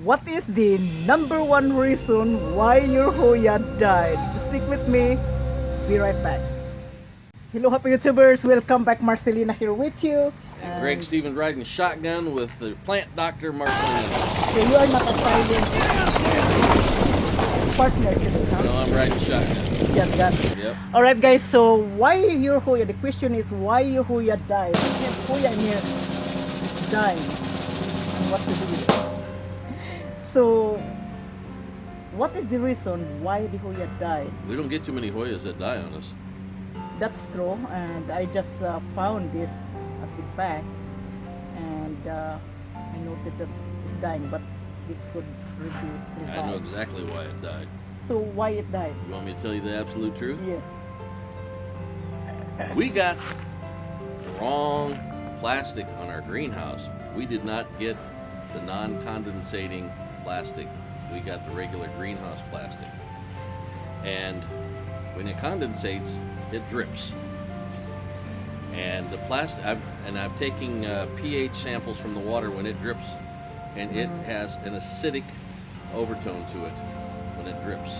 What is the number one reason why your Hoya died? Stick with me. Be right back. Hello, happy YouTubers. Welcome back. Marcelina here with you. And Greg Stevens riding shotgun with the plant doctor Marcelina. So you are not a silent partner today, huh? No, I'm riding shotgun. Shotgun. Yep. All right, guys. So why your Hoya? The question is why your Hoya died. Yes, Hoya in here is dying. And what to do with it? So, what is the reason why the Hoya died? We don't get too many Hoyas that die on us. That's true, and I just found this at the back, and I noticed that it's dying, but this could revive. I know exactly why it died. So why it died? You want me to tell you the absolute truth? Yes. We got the wrong plastic on our greenhouse. We did not get the non-condensating plastic. We got the regular greenhouse plastic. And when it condensates, it drips. And the plastic, I've taken pH samples from the water when it drips, and it has an acidic overtone to it when it drips.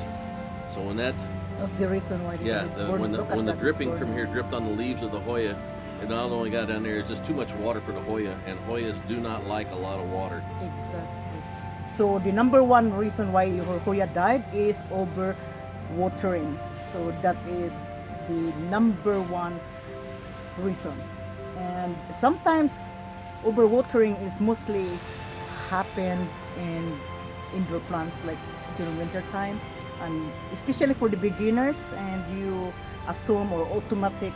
So when that, That's the reason why. when the dripping from here dripped on the leaves of the Hoya, it not only got down there, it's just too much water for the Hoya, and Hoyas do not like a lot of water. Exactly. So the number one reason why your Hoya died is overwatering. So that is the number one reason. And sometimes overwatering is mostly happen in indoor plants like during winter time, and especially for the beginners, and you assume or automatically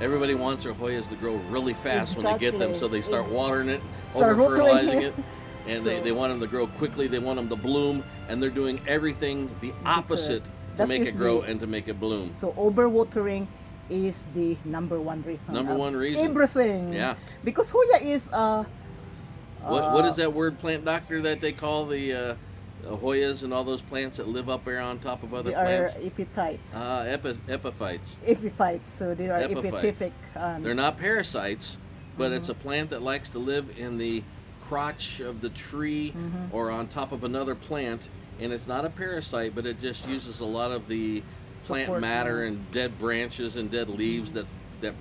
Everybody wants their Hoyas to grow really fast when they get them, so they start watering it, Start over fertilizing watering it, and So- they want them to grow quickly. They want them to bloom, and they're doing everything the opposite to That make is it grow the- and to make it bloom. So overwatering is the number one reason. Number of one reason. Everything. Yeah. Because Hoya is What is that word, plant doctor, that they call the Hoyas and all those plants that live up there on top of other They are plants? epiphytes. Epiphytes. Epiphytes. So they are Epiphytes. epiphytic. They're not parasites, but it's a plant that likes to live in the crotch of the tree or on top of another plant, and it's not a parasite, but it just uses a lot of the plant Support, matter and dead branches and dead leaves that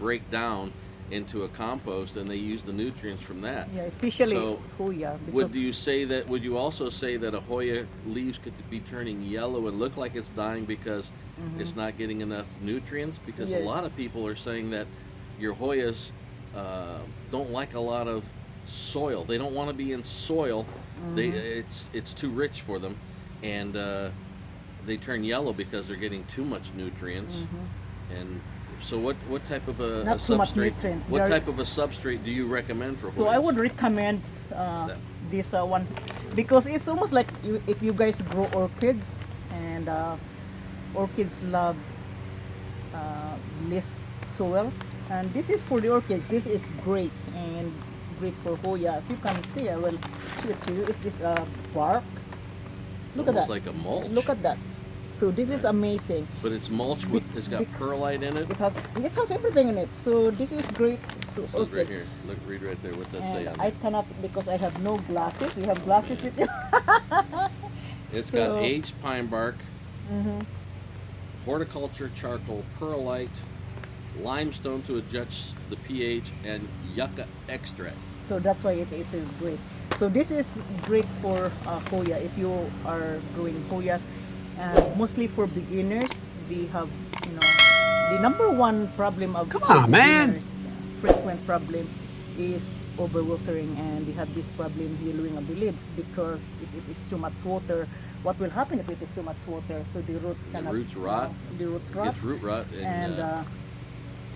break down into a compost, and they use the nutrients from that. Yeah, especially So, Hoya. Would you also say that a Hoya leaves could be turning yellow and look like it's dying because it's not getting enough nutrients? Because a lot of people are saying that your Hoyas don't like a lot of soil. They don't want to be in soil. It's too rich for them, and they turn yellow because they're getting too much nutrients. And so what type of a Not too much substrate? nutrients. What type of a substrate do you recommend for Hoyas? So I would recommend this one because it's almost like if you guys grow orchids, and orchids love less soil, and this is for the orchids. This is great and great for Hoya. As you can see, I will show it to you. Is this bark? Look at Almost that. like a mulch. Look at that. So this is amazing. But it's mulch with, it's got perlite in it. It has everything in it. So this is great. So It says right here. Look, read right there. What does that say and on I it? cannot because I have no glasses. You have glasses with you. It's so- got aged pine bark, horticulture charcoal, perlite, limestone to adjust the pH, and yucca extract. So that's why it is great. So this is great for Hoya if you are growing Hoyas, and mostly for beginners. They have, the number one problem of beginners, frequent problem is overwatering, and they have this problem yellowing of the leaves because if it is too much water, what will happen if it is too much water? So the roots cannot. roots rot. The root It rot. gets root rot, and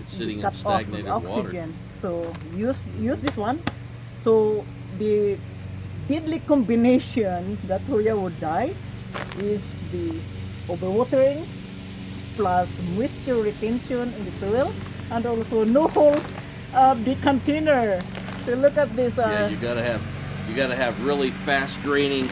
it's sitting in cut off stagnated oxygen. water. So use this one. So the deadly combination that Hoya would die is the overwatering plus moisture retention in the soil, and also no holes of the container. So look at this. Yeah, you gotta have really fast draining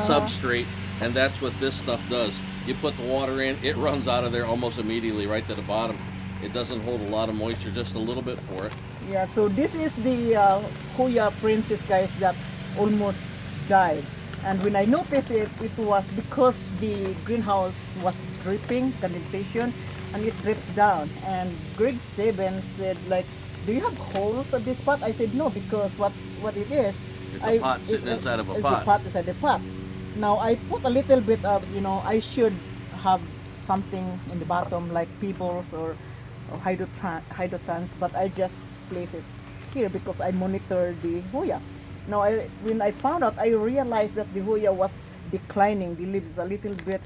substrate, and that's what this stuff does. You put the water in, it runs out of there almost immediately right to the bottom. It doesn't hold a lot of moisture, just a little bit for it. Yeah, so this is the Hoya Princess, guys, that almost died. And when I noticed it, it was because the greenhouse was dripping condensation, and it drips down. And Greg Stevens said, like, do you have holes at this pot? I said no, because what it is, It's a pot sitting inside of a pot. The pot inside the pot. Now I put a little bit of, I should have something in the bottom like pebbles or hydrotons, but I just place it here because I monitor the Hoya. Now, when I found out, I realized that the Hoya was declining. The leaves is a little bit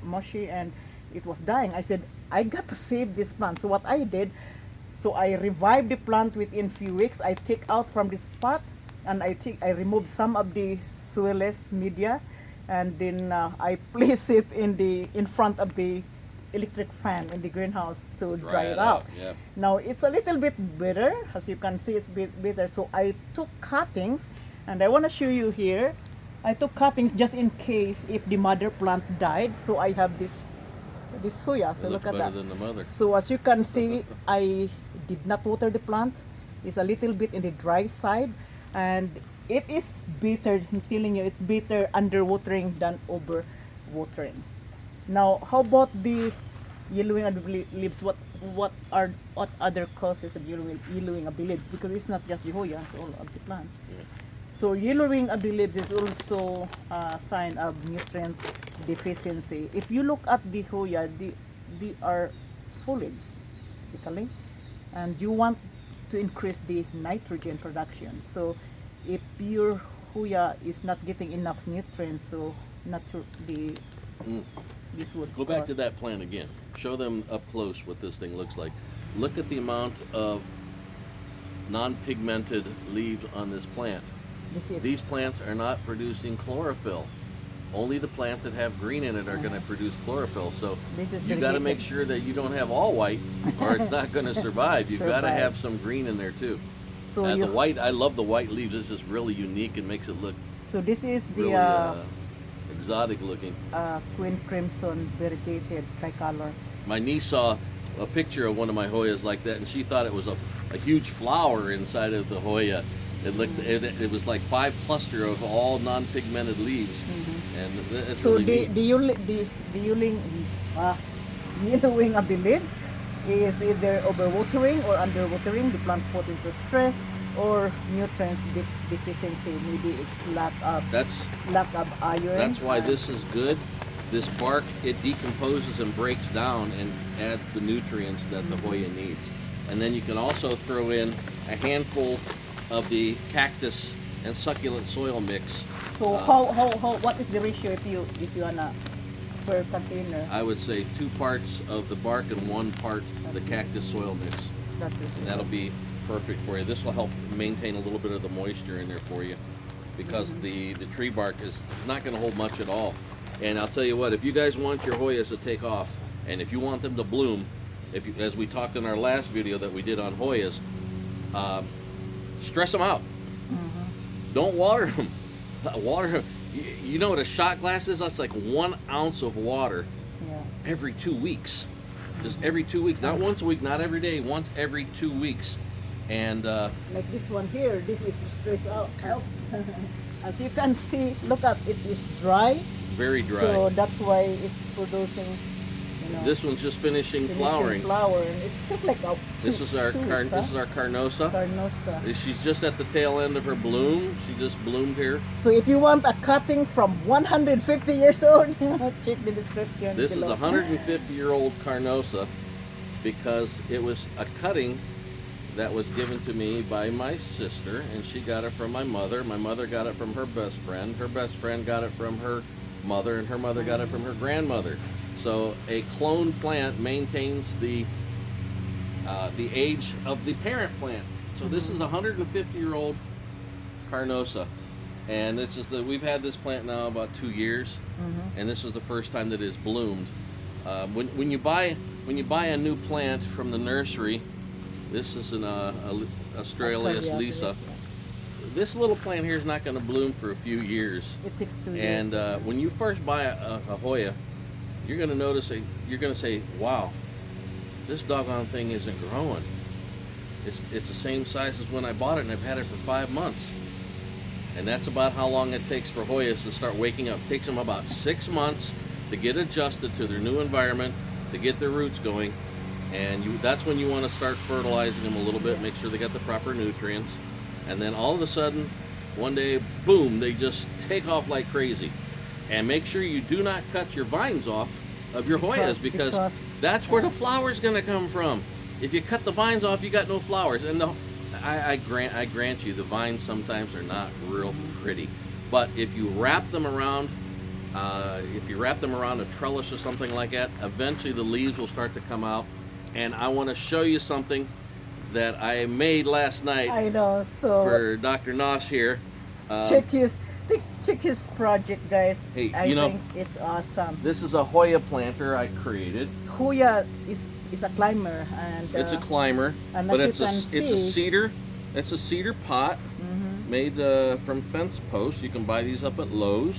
mushy and it was dying. I said, I got to save this plant. So what I did, so I revived the plant within few weeks. I take out from this pot and I removed some of the soilless media, and then I place it in front of the electric fan in the greenhouse to dry it out. Yeah. Now it's a little bit bitter, as you can see, it's bitter. So I took cuttings, and I want to show you here. I took cuttings just in case if the mother plant died. So I have this Hoya. So It look looks at better that. than the mother. So as you can see, I did not water the plant. It's a little bit in the dry side, and it is better. I'm telling you, it's better under watering than over watering. Now, how about the yellowing of the leaves? What other causes of yellowing of the leaves? Because it's not just the Hoya, it's all of the plants. Yeah. So yellowing of the leaves is also a sign of nutrient deficiency. If you look at the Hoya, they are foliage, basically, and you want to increase the nitrogen production. So if your Hoya is not getting enough nutrients, so this would Go back to cause- that plant again. Show them up close what this thing looks like. Look at the amount of non-pigmented leaves on this plant. This is These plants are not producing chlorophyll. Only the plants that have green in it are going to produce chlorophyll. So This is you got to make delegated. sure that you don't have all white, or it's not going to survive. You've got to Survive. have some green in there too. So The you, white, I love the white leaves. This is really unique and makes it look so this is the really exotic looking. Queen Crimson variegated tricolor. My niece saw a picture of one of my Hoyas like that, and she thought it was a huge flower inside of the Hoya. It looked, it was like 5 cluster of all non-pigmented leaves, and it's So really neat. yellowing of the leaves is either overwatering or underwatering. The plant put into stress or nutrients deficiency. Maybe it's lack of That's iron. that's why this is good. This bark, it decomposes and breaks down and adds the nutrients that the Hoya needs. And then you can also throw in a handful of the cactus and succulent soil mix. So what is the ratio if you wanna per container? I would say 2 parts of the bark and 1 part of the cactus soil mix. That's it. And that'll be perfect for you. This will help maintain a little bit of the moisture in there for you, because the tree bark is not going to hold much at all. And I'll tell you what, if you guys want your Hoyas to take off, and if you want them to bloom, as we talked in our last video that we did on Hoyas, stress them out. Don't water them. Water. You know what a shot glass is? That's like 1 ounce of water Yeah. every 2 weeks. Just every 2 weeks, not once a week, not every day, once every 2 weeks. And Like this one here, this is stressed out. As you can see, look at it is dry. very dry. So that's why it's producing, This one's just finishing finishing flowering. flower. It took like This is our two weeks, this is our carnosa. Carnosa. She's just at the tail end of her bloom. She just bloomed here. So if you want a cutting from 150 years old, check the description This is below. a 150-year-old carnosa because it was a cutting that was given to me by my sister, and she got it from my mother. My mother got it from her best friend. Her best friend got it from her mother, and her mother got it from her grandmother. So a cloned plant maintains the age of the parent plant. So this is a 150-year-old carnosa, and this is we've had this plant now about 2 years, and this is the first time that it's bloomed. When you buy a new plant from the nursery, this is an Australis Lisa. This little plant here is not going to bloom for a few years. It takes 2 years. And when you first buy a Hoya, you're going to notice you're going to say, "Wow, this doggone thing isn't growing. It's the same size as when I bought it, and I've had it for 5 months." And that's about how long it takes for Hoyas to start waking up. It takes them about 6 months to get adjusted to their new environment, to get their roots going. And that's when you want to start fertilizing them a little bit, make sure they got the proper nutrients. And then all of a sudden, one day, boom, they just take off like crazy. And make sure you do not cut your vines off of your Hoyas, because that's where the flower's going to come from. If you cut the vines off, you got no flowers. And I grant you, the vines sometimes are not real pretty. But if you wrap them around, a trellis or something like that, eventually the leaves will start to come out. And I want to show you something that I made last night. I know. So for Dr. Noss here. check his project, guys. Hey, I think it's awesome. This is a Hoya planter I created. Hoya is a climber, and it's a climber, but it's a cedar. It's a cedar pot made from fence posts. You can buy these up at Lowe's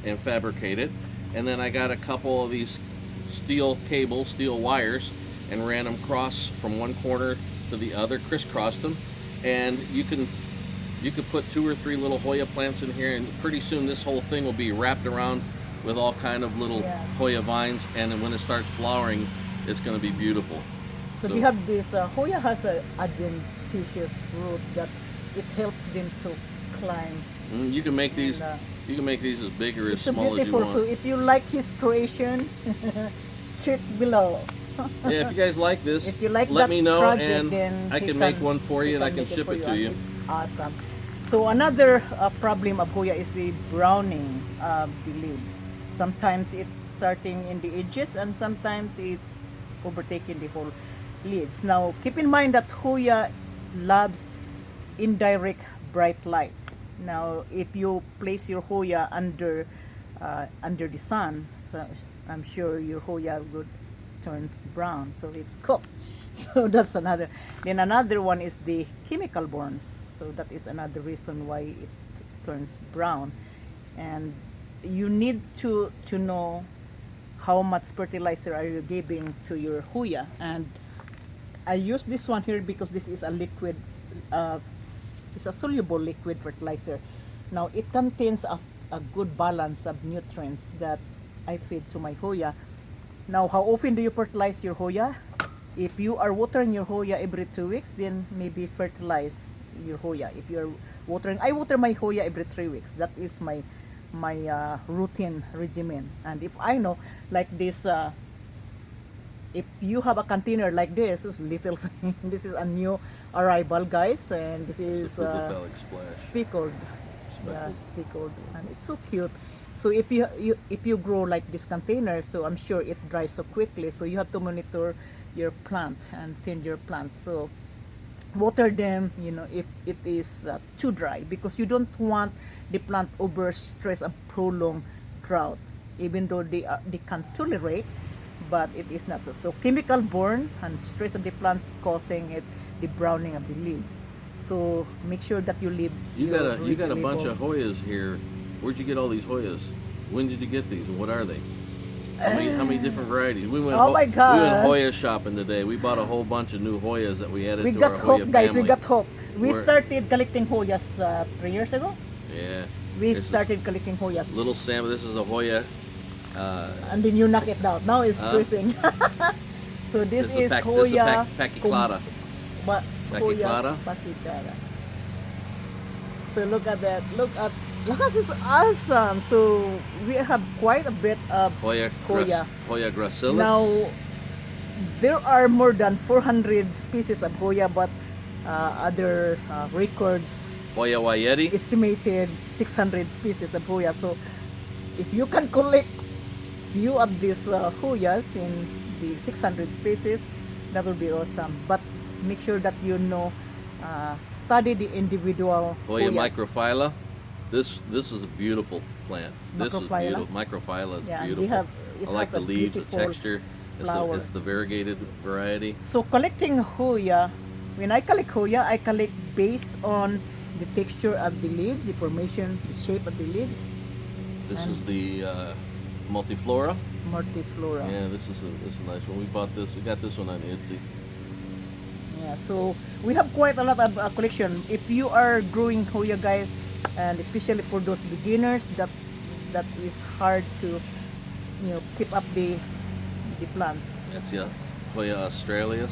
and fabricate it. And then I got a couple of these steel cables, steel wires, and ran them across from one corner to the other, crisscrossed them, and you can put 2 or 3 little Hoya plants in here, and pretty soon this whole thing will be wrapped around with all kind of little Hoya vines, and then when it starts flowering, it's going to be beautiful. So we have this Hoya has an adventitious root that it helps them to climb. You can make these. You can make these as big or as so small as you want. So if you like his creation, check below. Yeah, if you guys like this, if you like let me know, project, and I can make one for you, and I can ship it to you. It's awesome. So another problem of Hoya is the browning of the leaves. Sometimes it's starting in the edges, and sometimes it's overtaking the whole leaves. Now, keep in mind that Hoya loves indirect bright light. Now, if you place your Hoya under the sun, so I'm sure your Hoya would turns brown, so it cooked. So that's another. Then another one is the chemical burns. So that is another reason why it turns brown. And you need to know how much fertilizer are you giving to your Hoya. And I use this one here because this is a liquid. It's a soluble liquid fertilizer. Now it contains a good balance of nutrients that I feed to my Hoya. Now, how often do you fertilize your Hoya? If you are watering your Hoya every 2 weeks, then maybe fertilize your Hoya. If you are watering, I water my Hoya every 3 weeks. That is my routine regimen. And if I know, like this, if you have a container like this, it's little thing. This is a new arrival, guys, and this is speckled. Yeah, speckled, and it's so cute. So if you grow like this container, so I'm sure it dries so quickly. So you have to monitor your plant and tend your plants. So water them, if it is too dry, because you don't want the plant overstress and prolonged drought. Even though they can tolerate, but it is not so. So chemical burn and stress of the plants causing the browning of the leaves. So make sure that you leave. You got a bunch of Hoyas here. Where'd you get all these Hoyas? When did you get these, and what are they? How many different varieties? We went Hoya shopping today. We bought a whole bunch of new Hoyas that we added to our Hoya family. Guys, we got hooked. We started collecting Hoyas 3 years ago. Yeah. We started collecting Hoyas. Little Sam, this is a Hoya. And then you knock it down. Now it's freezing. So this is Hoya. Pachyclada. Hoya Pachyclada. So look at that. Look at this, awesome. So we have quite a bit of Hoya gracilis. Now there are more than 400 species of Hoya, but other records Hoya Wayeti estimated 600 species of Hoya. So if you can collect few of these Hoyas in the 600 species, that will be awesome. But make sure that study the individual Hoya Hoyas. microphylla. This is a beautiful plant. This is beautiful. Microphylla is beautiful. I like the leaves, the texture. It's the variegated variety. So collecting Hoya, when I collect Hoya, I collect based on the texture of the leaves, the formation, the shape of the leaves. This is the multiflora. Multiflora. Yeah, this is a nice one. We got this one on Etsy. Yeah, so we have quite a lot of collection. If you are growing Hoya, guys, and especially for those beginners that is hard to keep up the plants. That's the Hoya australis.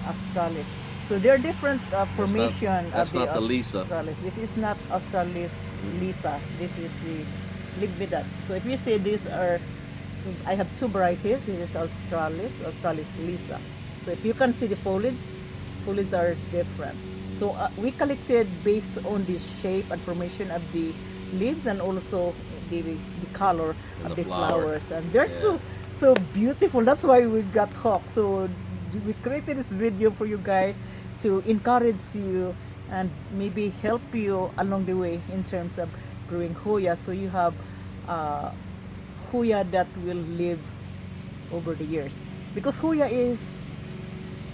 Australis. So there are different formation That's of not the Lisa. Australis. This is not Australis Lisa. This is the Ligvidat. So if you say these are, I have two varieties. This is Australis Lisa. So if you can see the foliage are different. So we collected based on the shape and formation of the leaves and also the color And of the the flower. flowers, and they're Yeah. so beautiful. That's why we got hooked. So we created this video for you guys to encourage you and maybe help you along the way in terms of growing Hoya. So you have Hoya that will live over the years, because Hoya is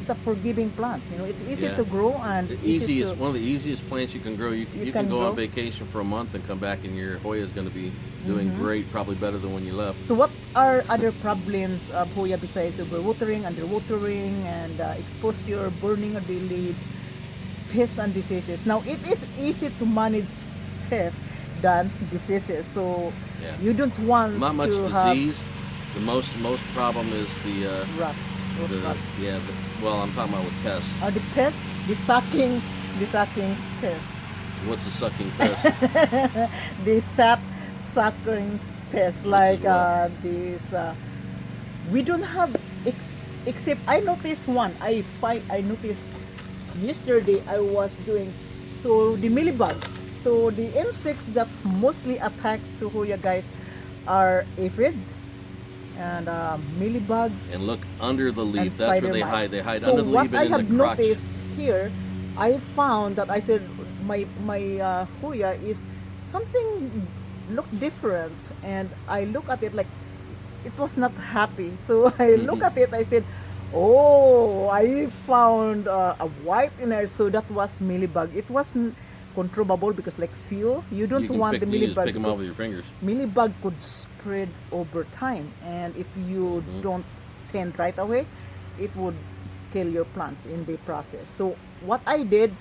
a forgiving plant. It's easy Yeah. to grow and The easy easiest, to. one of the easiest plants you can grow. You You can can go grow. on vacation for a month and come back, and your Hoya is going to be doing great, probably better than when you left. So what are other problems of Hoya besides overwatering, underwatering, and exposure, burning of the leaves, pests and diseases? Now it is easy to manage pests than diseases. So Yeah. you don't want Not much to have disease. The most problem is rot. Root the rot. yeah. Well, I'm talking about with pests. The pest, the sucking pest. What's a sucking pest? The sap sucking pest, Which like is what? this. We don't have, except I noticed one. I noticed yesterday I was doing, so the mealybugs. So the insects that mostly attack to Hoya, guys, are aphids and mealybugs And look under the and leaf. That's where spider they mites. hide. They hide So under the what leaf I and in have the crotch. noticed here, I found that I said my Hoya is something look different, and I look at it like it was not happy. So I look at it, I said, oh, I found a white in there. So that was mealybug. It wasn't controllable because like few, you don't You can want pick, the you just mealybug pick them off because with your fingers. mealybug could spread over time, and if you don't tend right away, it would kill your plants in the process. So what I did,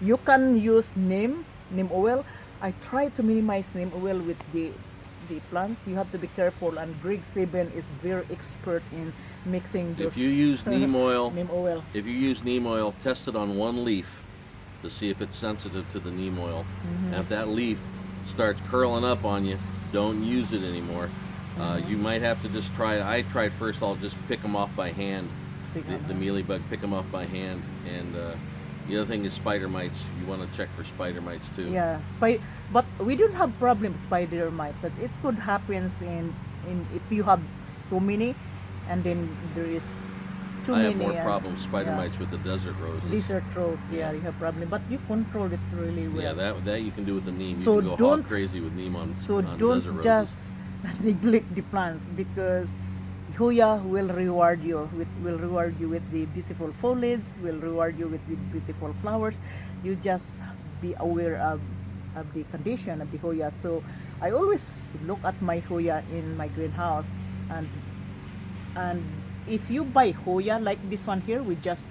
you can use neem oil. I try to minimize neem oil with the plants. You have to be careful, and Greg Steven is very expert in mixing those If you use neem oil, neem oil. if you use neem oil, test it on one leaf to see if it's sensitive to the neem oil. And if that leaf starts curling up on you, don't use it anymore. You might have to just try it. I tried first. I'll just pick them off by hand. The mealybug, pick them off by hand. And the other thing is spider mites. You want to check for spider mites too. Yeah, but we don't have problem spider mite, but it could happen in if you have so many, and then there is too I many. have more problems spider yeah. mites with the desert roses. Desert rose, Yeah. you have problem, but you control it really well. Yeah, that you can do with the neem. So you can go don't- hog crazy with neem on So on don't desert roses. just neglect the plants, because Hoya will reward you with the beautiful foliage, will reward you with the beautiful flowers. You just be aware of the condition of the Hoya. So I always look at my Hoya in my greenhouse, and if you buy Hoya like this one here, it just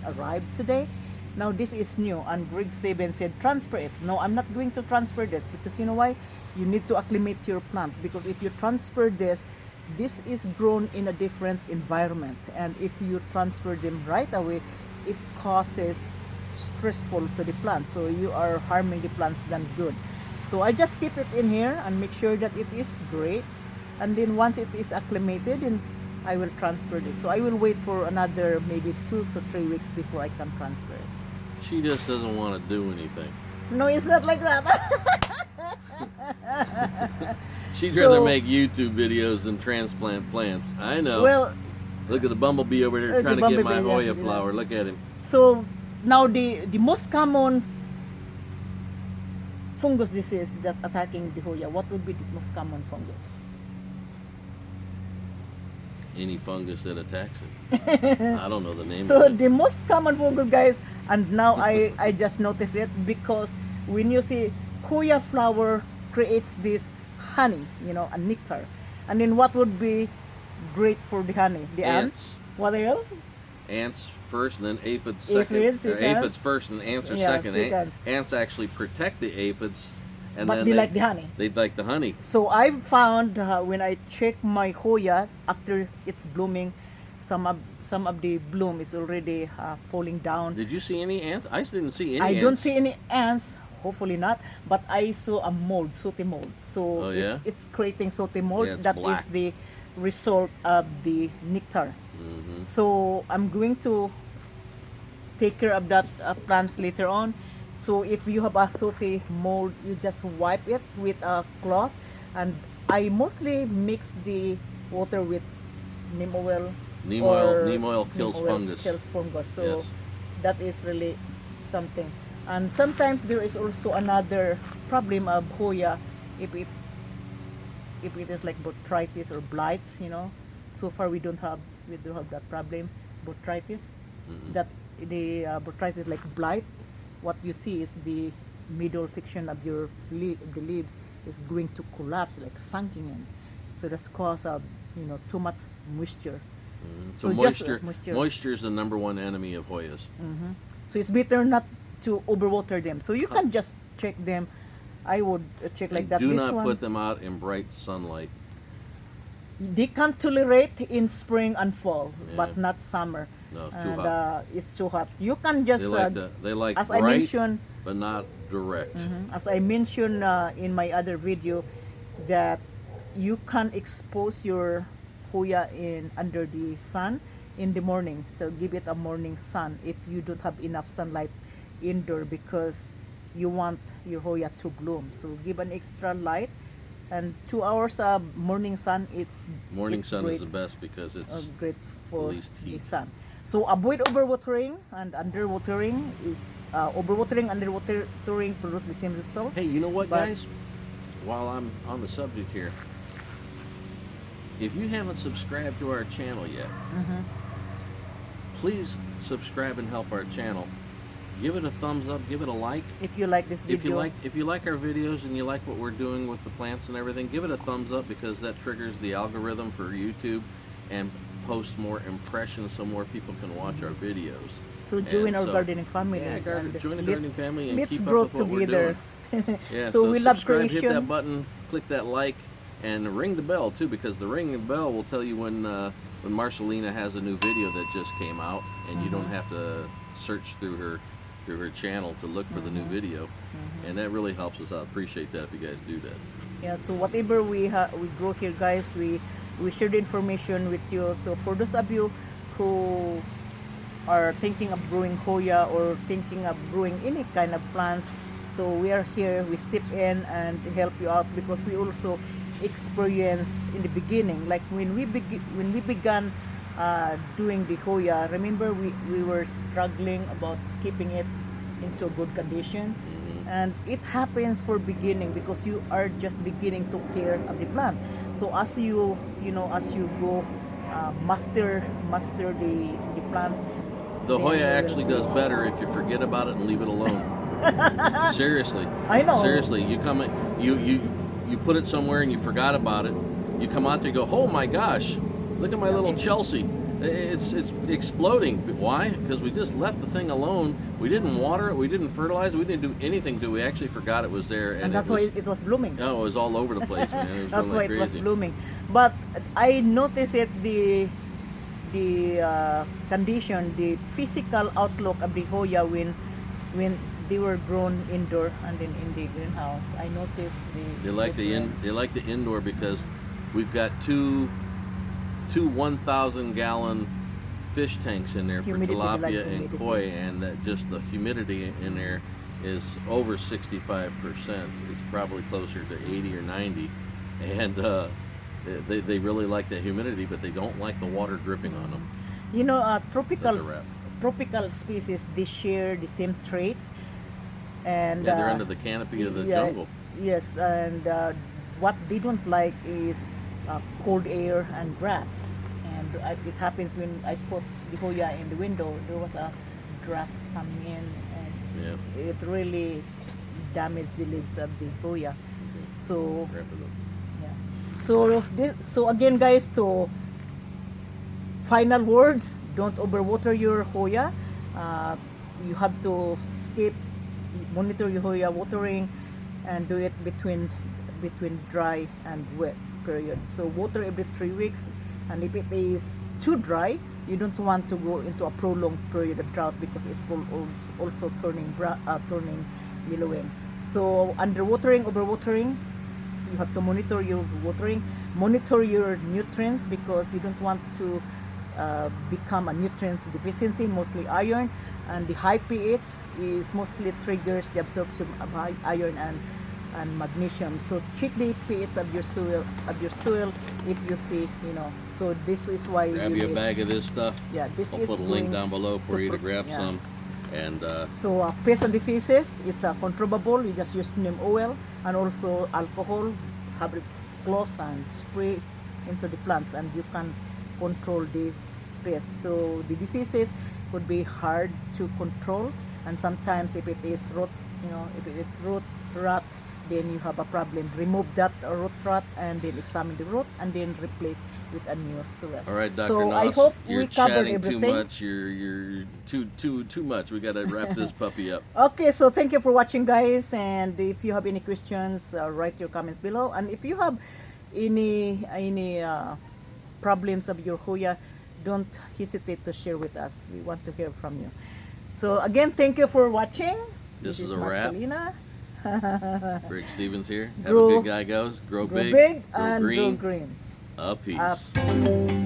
arrived today. Now this is new, and Greg Steven said transfer it. No, I'm not going to transfer this, because you know why? You need to acclimate your plant, because if you transfer this is grown in a different environment, and if you transfer them right away, it causes stressful to the plant, so you are harming the plants than good. So I just keep it in here and make sure that it is great, and then once it is acclimated, then I will transfer this. So I will wait for another maybe 2 to 3 weeks before I can transfer it. She just doesn't want to do anything. No, it's not like that. She'd So- rather make YouTube videos than transplant plants. I know. Well, Look at the bumblebee over there the trying to get my bumblebee, yeah, Hoya yeah. flower. Look at him. so now the most common fungus disease that attacking the Hoya, what would be the most common fungus? Any fungus that attacks it. I don't know the name So of it. the most common fungus, guys, and now I just noticed it, because when you see Hoya flower creates this honey, a nectar, and then what would be great for the honey? The ants. Ants. What else? ants first and then aphids second. Aphids, Or yes. aphids first and ants are Yeah, second. seconds. Ants actually protect the aphids, and But then they like the honey. They like the honey. So I've found when I check my Hoya after it's blooming, some of the bloom is already falling down. Did you see any ants? I didn't see any I ants. don't see any ants, hopefully not, but I saw a mold, sooty mold. So Oh, yeah? it's creating sooty mold. Yeah, it's That is black. the result of the nectar. Mhm. So I'm going to take care of that plants later on. So if you have a sooty mold, you just wipe it with a cloth, and I mostly mix the water with neem oil. Neem oil. or Neem oil kills neem oil fungus. kills fungus. So Yes. that is really something. And sometimes there is also another problem of Hoya if it is like botrytis or blights, you know. So far we don't have that problem, botrytis. Mhm. That the botrytis like blight. What you see is the middle section of your the leaves is going to collapse, like sunken in. So that's cause of too much moisture. Mhm. So So just, moisture. Moisture is the number one enemy of Hoyas. So it's better not to overwater them. So you can just check them. I would check like And that. do This not one, put them out in bright sunlight. they can tolerate in spring and fall, Yeah. but not summer. No, too And hot. it's too hot. You can just They like as I bright, mentioned, but not direct. as I mentioned in my other video, that you can expose your Hoya in under the sun in the morning. So give it a morning sun if you don't have enough sunlight indoor, because you want your Hoya to bloom. So give an extra light, and 2 hours of morning sun. Morning it's sun great, is the best because it's great for least the heat. sun. So avoid overwatering and underwatering. Is overwatering, underwatering produce the same result. Hey, you know what, But- guys? While I'm on the subject here, if you haven't subscribed to our channel yet, please subscribe and help our channel. Give it a thumbs up, give it a like. If you like this video, If you like our videos and you like what we're doing with the plants and everything, give it a thumbs up, because that triggers the algorithm for YouTube and post more impressions so more people can watch our videos. so join And our so- gardening family. Yeah, join the gardening family and let's keep grow up with what we're together. doing. Yeah, so we love subscribe, creation. hit that button, click that like, and ring the bell too, because the ring the bell will tell you when Marcelina has a new video that just came out, and you don't have to search through her channel to look for the new video, and that really helps us out. Appreciate that if you guys do that. Yeah, so whatever we grow here, guys, we share the information with you. So for those of you who are thinking of growing Hoya or thinking of growing any kind of plants, so we are here, we step in and help you out, because we also experience in the beginning, like when we began doing the Hoya. Remember, we were struggling about keeping it into good condition. And it happens for beginning, because you are just beginning to care of the plant. So as you go master the plant, The then Hoya you will- actually does better if you forget about it and leave it alone. Seriously. I know. Seriously, you come you put it somewhere and you forgot about it. You come out there and go, oh my gosh, look at my little Chelsea. It's exploding. Why? Because we just left the thing alone. We didn't water it. We didn't fertilize it. We didn't do anything to it. We actually forgot it was there. and that's why it was blooming. Oh, it was all over the place, man. It was That's going why like it was crazy. blooming. But I noticed it, the condition, the physical outlook of the Hoya when they were grown indoor and then in the greenhouse. I noticed They like difference. they like the indoor, because we've got two 1,000-gallon fish tanks in there It's for humidity, they like tilapia and humidity. koi, and that just the humidity in there is over 65%. It's probably closer to 80 or 90, and they really like that humidity, but they don't like the water dripping on them. You know, That's a wrap. tropical species, they share the same traits, and Yeah, they're under the canopy of the jungle. Yes, and what they don't like is cold air and drafts. And it happens when I put the Hoya in the window, there was a draft coming in, and Yeah. it really damaged the leaves of the Hoya. So Wrap it up. yeah. So again, guys, so final words, don't overwater your Hoya. You have to skip, monitor your Hoya watering, and do it between dry and wet period. So water every 3 weeks, and if it is too dry, you don't want to go into a prolonged period of drought because it will also turning yellowing. So underwatering, overwatering, you have to monitor your watering, monitor your nutrients, because you don't want to become a nutrients deficiency, mostly iron, and the high pH is mostly triggers the absorption of high iron and magnesium. So check the pH of your soil if you see, so this is why Grab you a bag of this stuff. yeah, this I'll is put a link going down below for you to grab yeah. some. And So pests and diseases, it's controllable. You just use neem oil and also alcohol, have a cloth and spray into the plants, and you can control the pests. So the diseases could be hard to control, and sometimes if it is rot, if it is root rot, then you have a problem. Remove that root rot and then examine the root and then replace with a new soil. all right, Dr. So Noss, I hope you're we covered chatting everything. too much. You're too much. We got to wrap this puppy up. Okay, so thank you for watching, guys, and if you have any questions, write your comments below, and if you have any problems of your Hoya, don't hesitate to share with us. We want to hear from you. So again, thank you for watching. This is a wrap. Marcelina. Rick Stevens here. Have Grow- a good guy goes. Grow Grow big, big grow and green. grow green. A peace. Up.